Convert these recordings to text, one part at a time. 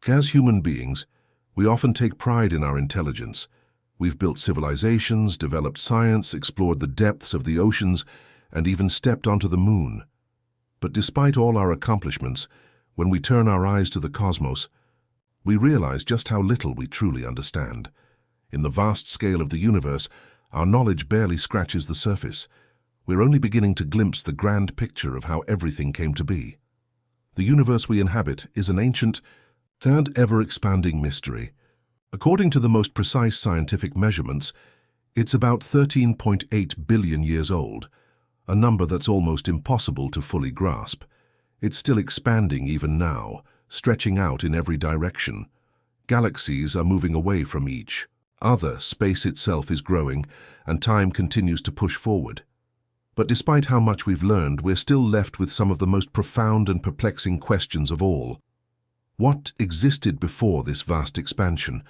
As human beings, we often take pride in our intelligence. We've built civilizations, developed science, explored the depths of the oceans, and even stepped onto the moon. But despite all our accomplishments, when we turn our eyes to the cosmos, we realize just how little we truly understand. In the vast scale of the universe, our knowledge barely scratches the surface. We're only beginning to glimpse the grand picture of how everything came to be. The universe we inhabit is an ancient and ever-expanding mystery. According to the most precise scientific measurements, it's about 13.8 billion years old, a number that's almost impossible to fully grasp. It's still expanding even now, stretching out in every direction. Galaxies are moving away from each other, space itself is growing, and time continues to push forward. But despite how much we've learned, we're still left with some of the most profound and perplexing questions of all. What existed before this vast expansion?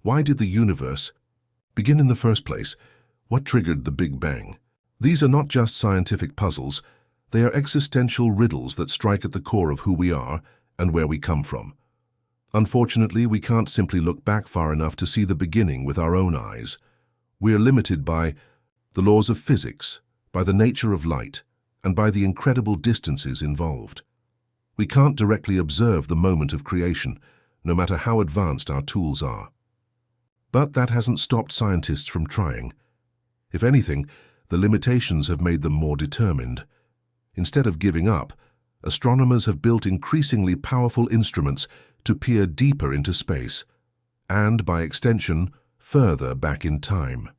Why did the universe begin in the first place? What triggered the Big Bang? These are not just scientific puzzles, they are existential riddles that strike at the core of who we are and where we come from. Unfortunately, we can't simply look back far enough to see the beginning with our own eyes. We're limited by the laws of physics, by the nature of light, and by the incredible distances involved. We can't directly observe the moment of creation, no matter how advanced our tools are. But that hasn't stopped scientists from trying. If anything, the limitations have made them more determined. Instead of giving up, astronomers have built increasingly powerful instruments to peer deeper into space, and, by extension, further back in time.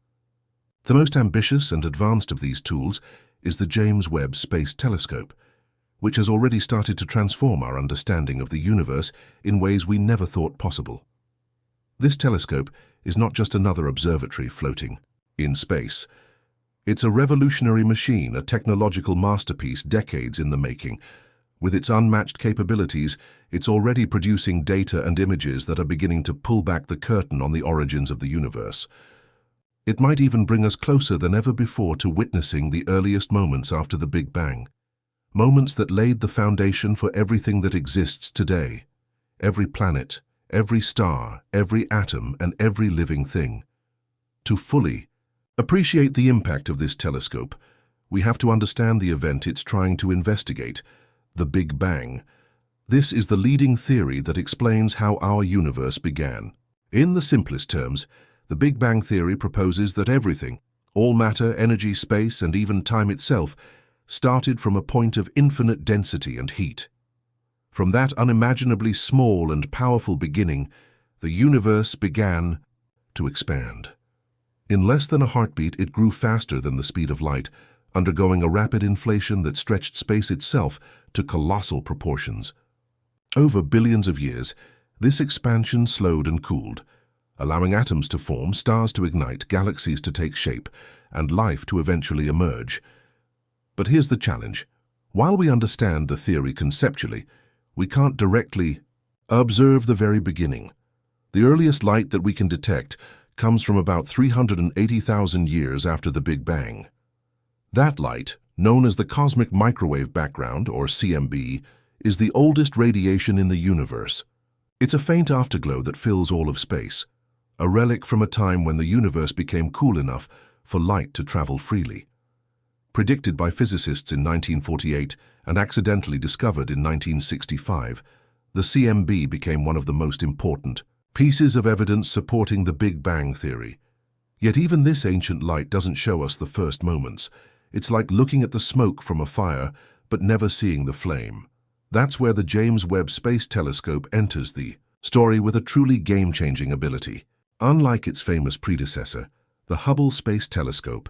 The most ambitious and advanced of these tools is the James Webb Space Telescope, which has already started to transform our understanding of the universe in ways we never thought possible. This telescope is not just another observatory floating in space. It's a revolutionary machine, a technological masterpiece decades in the making. With its unmatched capabilities, it's already producing data and images that are beginning to pull back the curtain on the origins of the universe. It might even bring us closer than ever before to witnessing the earliest moments after the Big Bang. Moments that laid the foundation for everything that exists today. Every planet, every star, every atom, and every living thing. To fully appreciate the impact of this telescope, we have to understand the event it's trying to investigate, the Big Bang. This is the leading theory that explains how our universe began. In the simplest terms, the Big Bang theory proposes that everything, all matter, energy, space, and even time itself, started from a point of infinite density and heat. From that unimaginably small and powerful beginning, the universe began to expand. In less than a heartbeat, it grew faster than the speed of light, undergoing a rapid inflation that stretched space itself to colossal proportions. Over billions of years, this expansion slowed and cooled, allowing atoms to form, stars to ignite, galaxies to take shape, and life to eventually emerge. But here's the challenge. While we understand the theory conceptually, we can't directly observe the very beginning. The earliest light that we can detect comes from about 380,000 years after the Big Bang. That light, known as the cosmic microwave background, or CMB, is the oldest radiation in the universe. It's a faint afterglow that fills all of space, a relic from a time when the universe became cool enough for light to travel freely. Predicted by physicists in 1948 and accidentally discovered in 1965, the CMB became one of the most important pieces of evidence supporting the Big Bang theory. Yet even this ancient light doesn't show us the first moments. It's like looking at the smoke from a fire, but never seeing the flame. That's where the James Webb Space Telescope enters the story with a truly game-changing ability. Unlike its famous predecessor, the Hubble Space Telescope,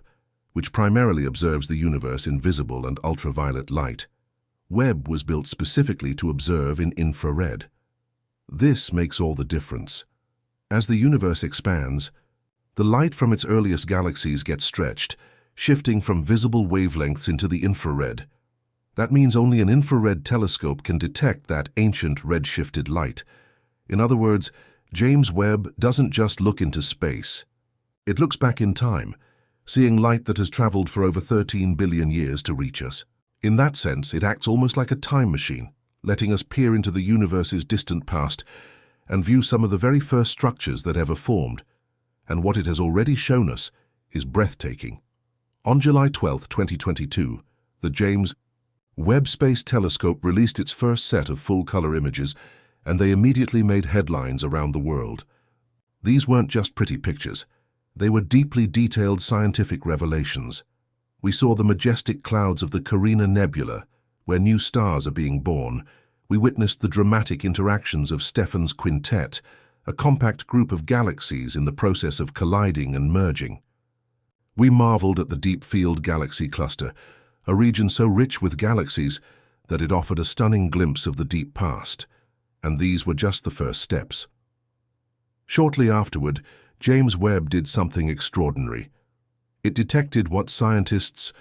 which primarily observes the universe in visible and ultraviolet light, Webb was built specifically to observe in infrared. This makes all the difference. As the universe expands, the light from its earliest galaxies gets stretched, shifting from visible wavelengths into the infrared. That means only an infrared telescope can detect that ancient red-shifted light. In other words, James Webb doesn't just look into space. It looks back in time, seeing light that has traveled for over 13 billion years to reach us. In that sense, it acts almost like a time machine, letting us peer into the universe's distant past and view some of the very first structures that ever formed. And what it has already shown us is breathtaking. On July 12, 2022, the James Webb Space Telescope released its first set of full-color images, and they immediately made headlines around the world. These weren't just pretty pictures. They were deeply detailed scientific revelations. We saw the majestic clouds of the Carina Nebula, where new stars are being born. We witnessed the dramatic interactions of Stephan's Quintet, a compact group of galaxies in the process of colliding and merging. We marveled at the Deep Field Galaxy Cluster, a region so rich with galaxies that it offered a stunning glimpse of the deep past. And these were just the first steps. Shortly afterward, James Webb did something extraordinary. It detected what scientists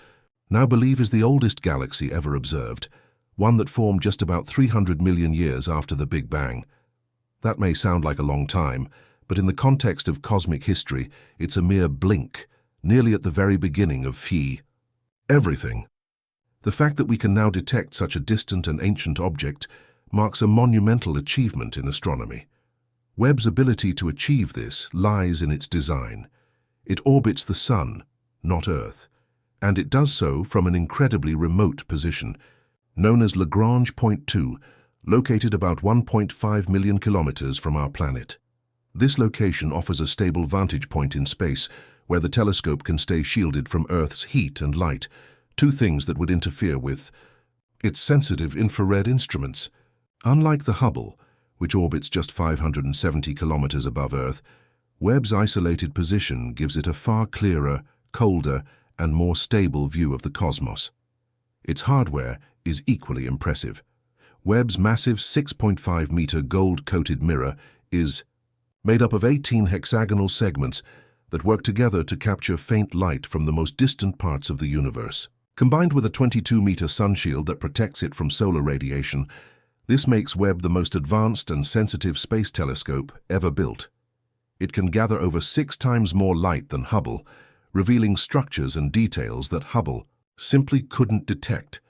now believe is the oldest galaxy ever observed, one that formed just about 300 million years after the Big Bang. That may sound like a long time, but in the context of cosmic history, it's a mere blink, nearly at the very beginning of everything. The fact that we can now detect such a distant and ancient object marks a monumental achievement in astronomy. Webb's ability to achieve this lies in its design. It orbits the Sun, not Earth, and it does so from an incredibly remote position, known as Lagrange Point 2, located about 1.5 million kilometers from our planet. This location offers a stable vantage point in space, where the telescope can stay shielded from Earth's heat and light, two things that would interfere with its sensitive infrared instruments. Unlike the Hubble, which orbits just 570 kilometers above Earth, Webb's isolated position gives it a far clearer, colder, and more stable view of the cosmos. Its hardware is equally impressive. Webb's massive 6.5-meter gold-coated mirror is made up of 18 hexagonal segments that work together to capture faint light from the most distant parts of the universe. Combined with a 22-meter sunshield that protects it from solar radiation, this makes Webb the most advanced and sensitive space telescope ever built. It can gather over 6 times more light than Hubble, revealing structures and details that Hubble simply couldn't detect.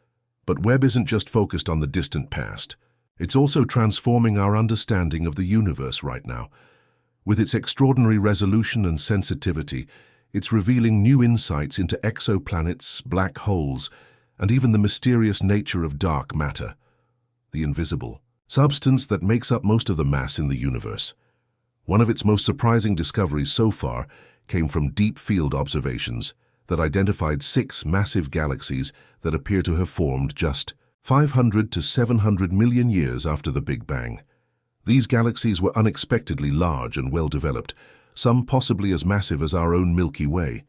But Webb isn't just focused on the distant past. It's also transforming our understanding of the universe right now. With its extraordinary resolution and sensitivity, it's revealing new insights into exoplanets, black holes, and even the mysterious nature of dark matter, the invisible substance that makes up most of the mass in the universe. One of its most surprising discoveries so far came from deep field observations that identified 6 massive galaxies that appear to have formed just 500 to 700 million years after the Big Bang. These galaxies were unexpectedly large and well-developed, some possibly as massive as our own Milky Way.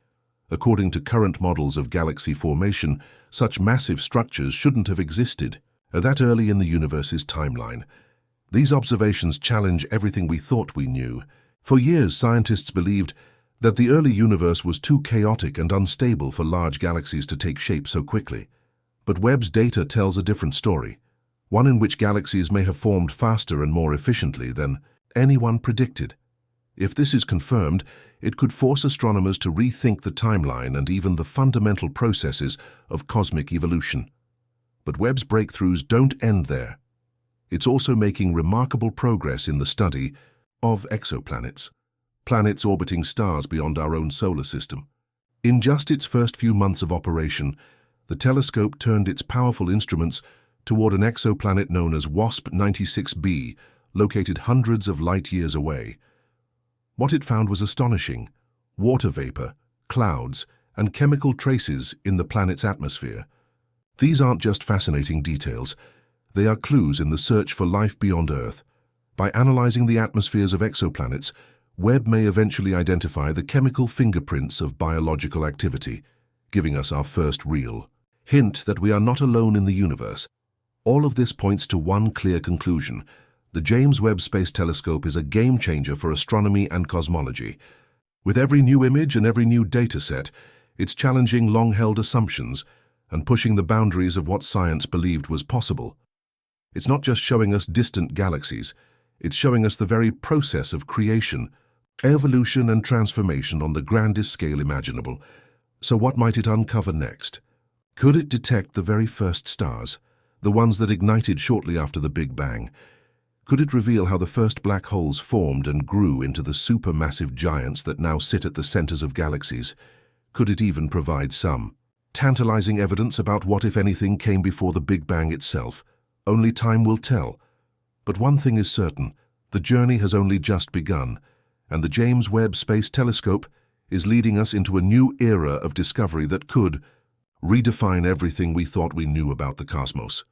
According to current models of galaxy formation, such massive structures shouldn't have existed that early in the universe's timeline. These observations challenge everything we thought we knew. For years, scientists believed that the early universe was too chaotic and unstable for large galaxies to take shape so quickly. But Webb's data tells a different story, one in which galaxies may have formed faster and more efficiently than anyone predicted. If this is confirmed, it could force astronomers to rethink the timeline and even the fundamental processes of cosmic evolution. But Webb's breakthroughs don't end there. It's also making remarkable progress in the study of exoplanets, planets orbiting stars beyond our own solar system. In just its first few months of operation, the telescope turned its powerful instruments toward an exoplanet known as WASP-96b, located hundreds of light-years away. What it found was astonishing: water vapor, clouds, and chemical traces in the planet's atmosphere. These aren't just fascinating details. They are clues in the search for life beyond Earth. By analyzing the atmospheres of exoplanets, Webb may eventually identify the chemical fingerprints of biological activity, giving us our first real hint that we are not alone in the universe. All of this points to one clear conclusion: the James Webb Space Telescope is a game-changer for astronomy and cosmology. With every new image and every new data set, it's challenging long-held assumptions and pushing the boundaries of what science believed was possible. It's not just showing us distant galaxies, it's showing us the very process of creation, evolution and transformation on the grandest scale imaginable. So what might it uncover next? Could it detect the very first stars, the ones that ignited shortly after the Big Bang? Could it reveal how the first black holes formed and grew into the supermassive giants that now sit at the centers of galaxies? Could it even provide some tantalizing evidence about what, if anything, came before the Big Bang itself? Only time will tell. But one thing is certain, the journey has only just begun, and the James Webb Space Telescope is leading us into a new era of discovery that could redefine everything we thought we knew about the cosmos.